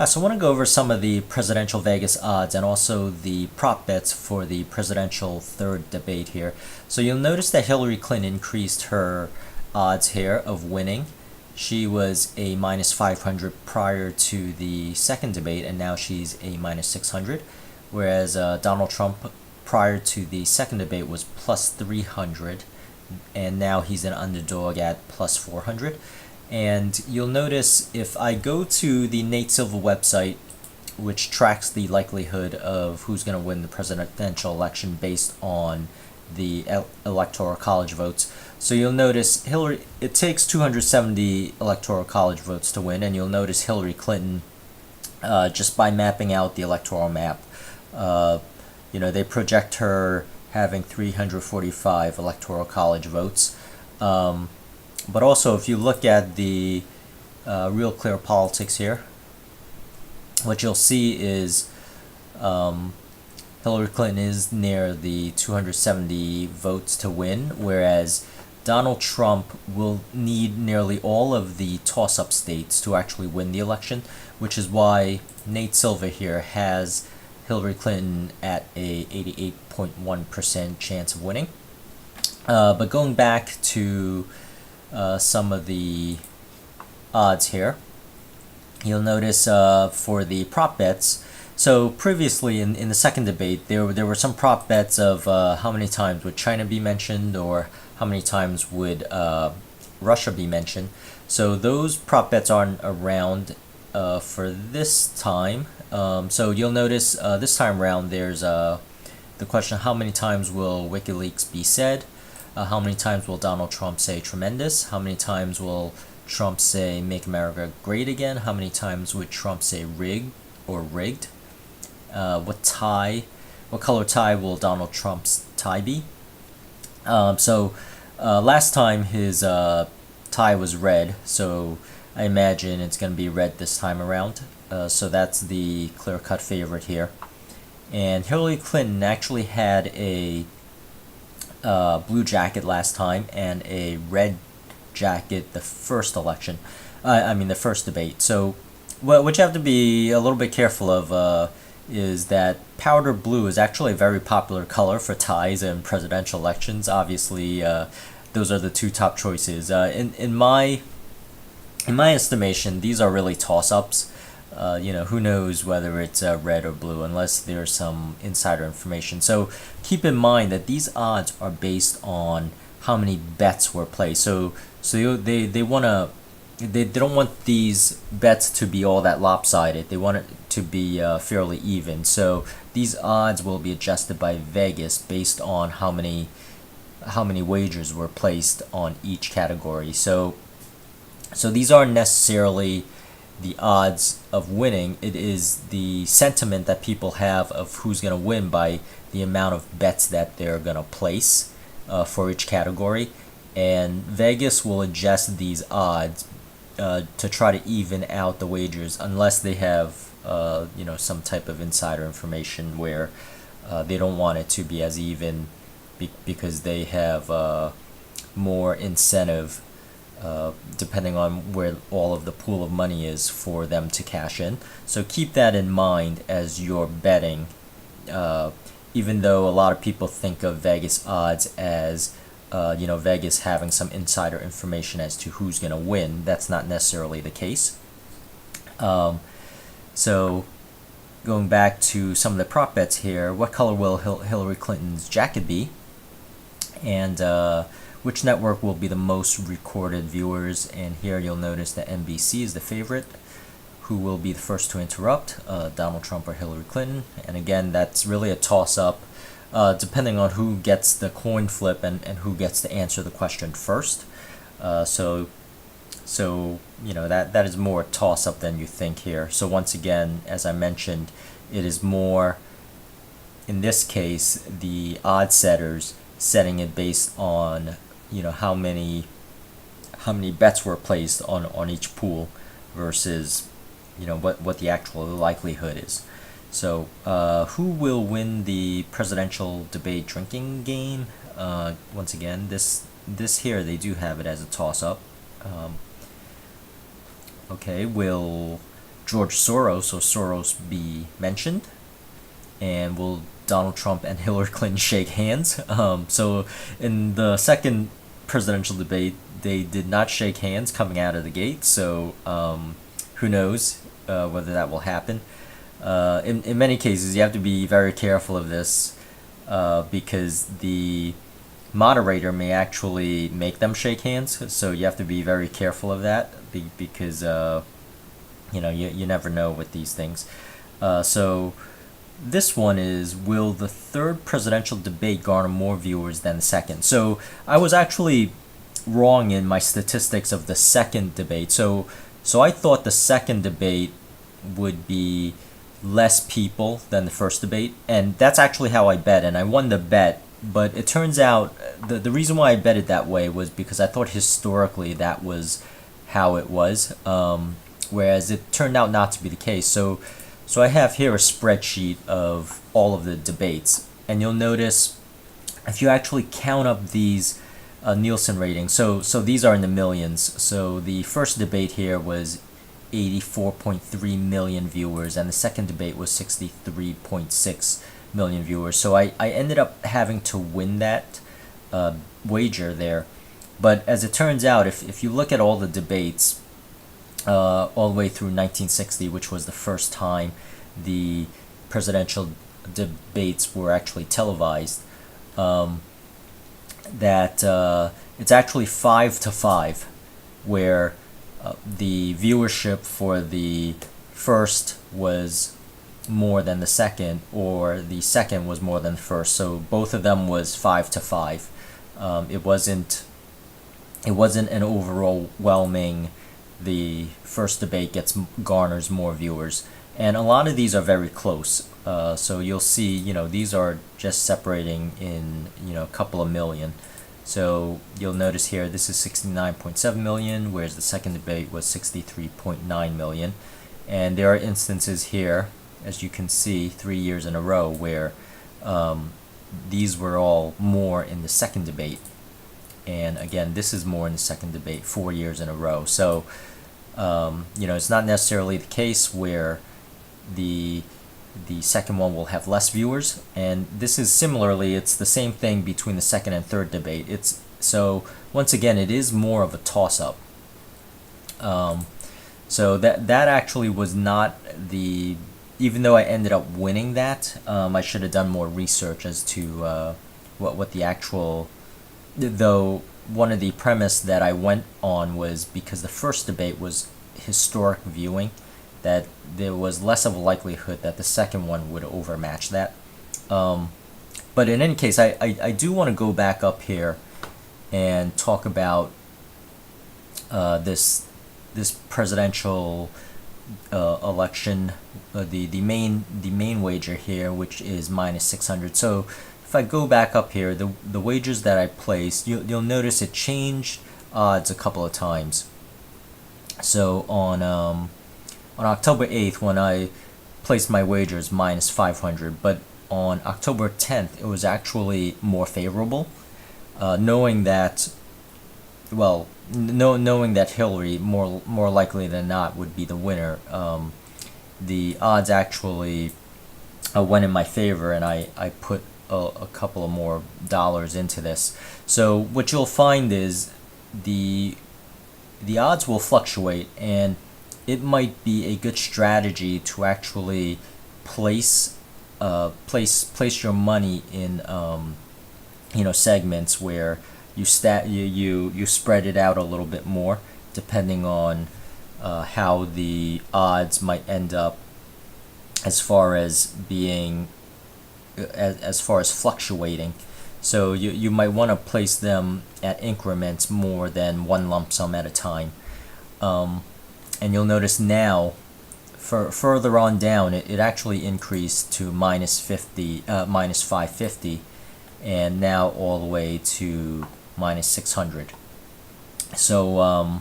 So I want to go over some of the presidential Vegas odds and also the prop bets for the presidential third debate here. So you'll notice that Hillary Clinton increased her odds here of winning. She was a minus 500 prior to the second debate, and now she's a minus 600. Whereas Donald Trump prior to the second debate was plus 300, and now he's an underdog at plus 400. And you'll notice if I go to the Nate Silver website, which tracks the likelihood of who's going to win the presidential election based on the electoral college votes. So you'll notice it takes 270 electoral college votes to win, and you'll notice Hillary Clinton, just by mapping out the electoral map, they project her having 345 electoral college votes. But also, if you look at the Real Clear Politics here, what you'll see is Hillary Clinton is near the 270 votes to win, whereas Donald Trump will need nearly all of the toss-up states to actually win the election, which is why Nate Silver here has Hillary Clinton at a 88.1% chance of winning. But going back to some of the odds here, you'll notice for the prop bets. So previously in the second debate, there were some prop bets of how many times would China be mentioned, or how many times would Russia be mentioned. So those prop bets aren't around for this time. So you'll notice this time around there's the question: how many times will WikiLeaks be said? How many times will Donald Trump say tremendous? How many times will Trump say make America great again? How many times would Trump say rigged or rigged? What color tie will Donald Trump's tie be? Last time his tie was red, so I imagine it's going to be red this time around. So that's the clear-cut favorite here. And Hillary Clinton actually had a blue jacket last time and a red jacket the first election. The first debate. So what you have to be a little bit careful of is that powder blue is actually a very popular color for ties in presidential elections. Obviously, those are the two top choices. In my estimation, these are really toss-ups. Who knows whether it's red or blue unless there's some insider information. So keep in mind that these odds are based on how many bets were placed. So they don't want these bets to be all that lopsided. They want it to be fairly even. So these odds will be adjusted by Vegas based on how many wagers were placed on each category. So these aren't necessarily the odds of winning. It is the sentiment that people have of who's going to win by the amount of bets that they're going to place for each category, and Vegas will adjust these odds to try to even out the wagers unless they have some type of insider information where they don't want it to be as even because they have more incentive depending on where all of the pool of money is for them to cash in. So keep that in mind as you're betting, even though a lot of people think of Vegas odds as Vegas having some insider information as to who's going to win. That's not necessarily the case. So going back to some of the prop bets here, what color will Hillary Clinton's jacket be? And which network will be the most recorded viewers? And here you'll notice that NBC is the favorite. Who will be the first to interrupt, Donald Trump or Hillary Clinton? And again, that's really a toss-up, depending on who gets the coin flip and who gets to answer the question first. So that is more toss-up than you think here. So once again, as I mentioned, it is more, in this case, the odd setters setting it based on how many bets were placed on each pool versus what the actual likelihood is. So who will win the presidential debate drinking game? Once again, this here they do have it as a toss-up. Okay, will George Soros or Soros be mentioned? And will Donald Trump and Hillary Clinton shake hands? So in the second presidential debate, they did not shake hands coming out of the gate. So who knows whether that will happen? In many cases, you have to be very careful of this because the moderator may actually make them shake hands. So you have to be very careful of that because you never know with these things. So this one is, will the third presidential debate garner more viewers than the second? So I was actually wrong in my statistics of the second debate. So I thought the second debate would be less people than the first debate, and that's actually how I bet, and I won the bet. But it turns out the reason why I bet it that way was because I thought historically that was how it was, whereas it turned out not to be the case. So I have here a spreadsheet of all of the debates, and you'll notice if you actually count up these Nielsen ratings, so these are in the millions. So the first debate here was 84.3 million viewers, and the second debate was 63.6 million viewers. So I ended up having to win that wager there. But as it turns out, if you look at all the debates, all the way through 1960, which was the first time the presidential debates were actually televised, that it's actually 5-5, where the viewership for the first was more than the second, or the second was more than the first. So both of them was 5-5. It wasn't an overwhelming, the first debate garners more viewers, and a lot of these are very close. So you'll see, these are just separating in a couple of million. So you'll notice here this is 69.7 million, whereas the second debate was 63.9 million. And there are instances here, as you can see, 3 years in a row where these were all more in the second debate. And again, this is more in the second debate 4 years in a row. So it's not necessarily the case where the second one will have less viewers, and this is similarly, it's the same thing between the second and third debate. So once again, it is more of a toss-up. So that actually was not even though I ended up winning that, I should have done more research as to what the actual, though one of the premise that I went on was because the first debate was historic viewing, that there was less of a likelihood that the second one would overmatch that. But in any case, I do want to go back up here and talk about this presidential election, the main wager here, which is -600. So if I go back up here, the wagers that I placed, you'll notice it changed odds a couple of times. So on October 8th, when I placed my wagers, -500, but on October 10th, it was actually more favorable, knowing that Hillary more likely than not would be the winner. The odds actually went in my favor, and I put a couple of more dollars into this. So what you'll find is the odds will fluctuate, and it might be a good strategy to actually place your money in segments where you spread it out a little bit more, depending on how the odds might end up as far as fluctuating. So you might want to place them at increments more than one lump sum at a time. And you'll notice now, further on down, it actually increased to -550, and now all the way to -600. So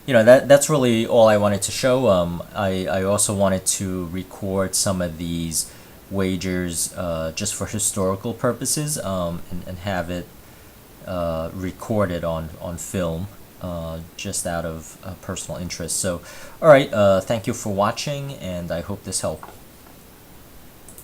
that's really all I wanted to show. I also wanted to record some of these wagers just for historical purposes, and have it recorded on film. just out of personal interest. So, all right, thank you for watching, and I hope this helped.